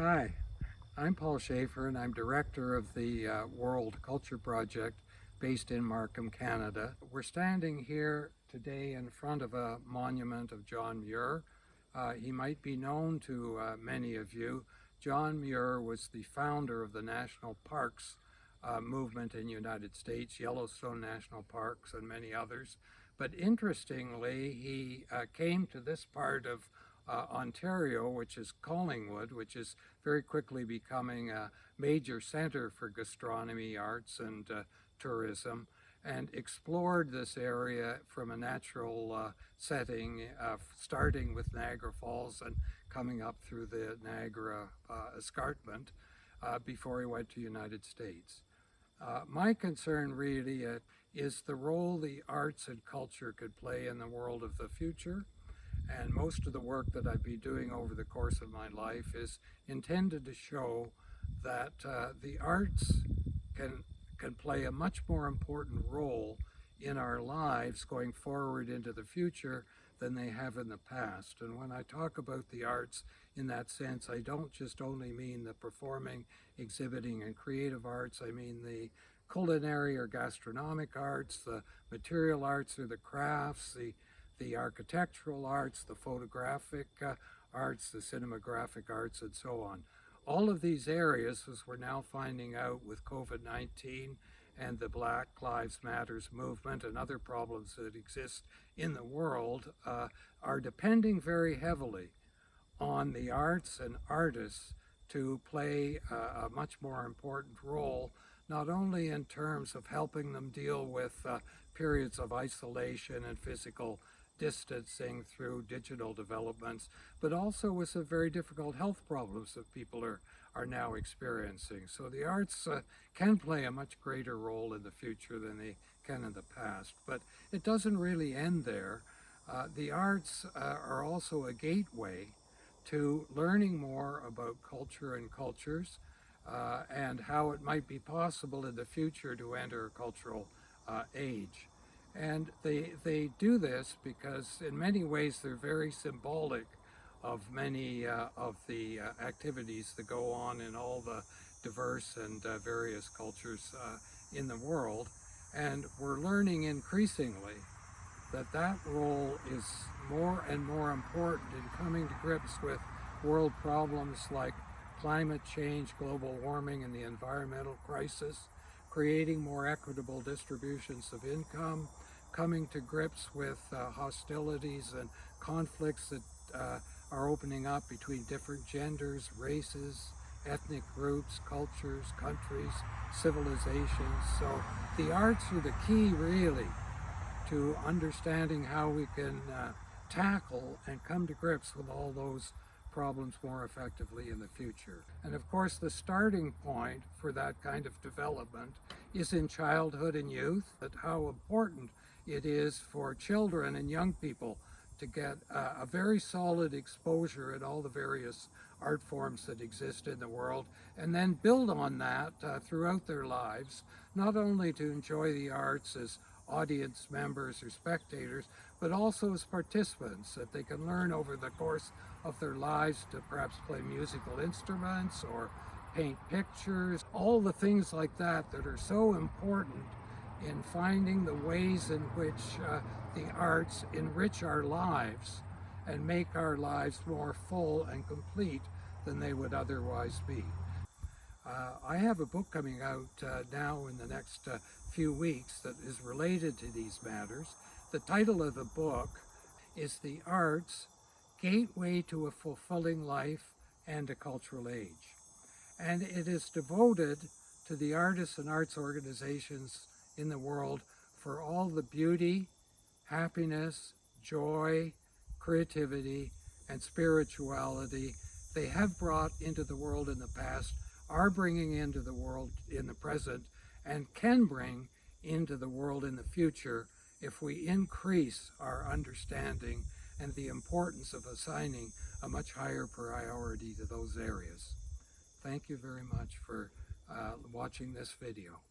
Hi, I'm Paul Schaefer and I'm director of the World Culture Project based in Markham, Canada. We're standing here today in front of a monument of John Muir. He might be known to many of you. John Muir was the founder of the National Parks movement in the United States, Yellowstone National Parks and many others. But interestingly, he came to this part of Ontario, which is Collingwood, which is very quickly becoming a major center for gastronomy, arts, and tourism, and explored this area from a natural setting, starting with Niagara Falls and coming up through the Niagara escarpment before he went to the United States. My concern really is the role the arts and culture could play in the world of the future. And most of the work that I've been doing over the course of my life is intended to show that the arts can play a much more important role in our lives going forward into the future than they have in the past. And when I talk about the arts in that sense, I don't just only mean the performing, exhibiting, and creative arts. I mean the culinary or gastronomic arts, the material arts or the crafts, the architectural arts, the photographic arts, the cinematographic arts, and so on. All of these areas, as we're now finding out with COVID-19 and the Black Lives Matters movement and other problems that exist in the world, are depending very heavily on the arts and artists to play a much more important role, not only in terms of helping them deal with periods of isolation and physical distancing through digital developments, but also with some very difficult health problems that people are now experiencing. So the arts can play a much greater role in the future than they can in the past. But it doesn't really end there. The arts are also a gateway to learning more about culture and cultures and how it might be possible in the future to enter a cultural age. And they do this because in many ways they're very symbolic of many of the activities that go on in all the diverse and various cultures in the world. And we're learning increasingly that that role is more and more important in coming to grips with world problems like climate change, global warming, and the environmental crisis, creating more equitable distributions of income, coming to grips with hostilities and conflicts that are opening up between different genders, races, ethnic groups, cultures, countries, civilizations. So the arts are the key, really, to understanding how we can tackle and come to grips with all those problems more effectively in the future. And of course, the starting point for that kind of development is in childhood and youth, that how important it is for children and young people to get a very solid exposure in all the various art forms that exist in the world, and then build on that throughout their lives, not only to enjoy the arts as audience members or spectators, but also as participants, that they can learn over the course of their lives to perhaps play musical instruments or paint pictures, all the things like that that are so important in finding the ways in which the arts enrich our lives and make our lives more full and complete than they would otherwise be. I have a book coming out now in the next few weeks that is related to these matters. The title of the book is The Arts, Gateway to a Fulfilling Life and a Cultural Age. And it is devoted to the artists and arts organizations in the world for all the beauty, happiness, joy, creativity, and spirituality they have brought into the world in the past, are bringing into the world in the present, and can bring into the world in the future if we increase our understanding and the importance of assigning a much higher priority to those areas. Thank you very much for watching this video.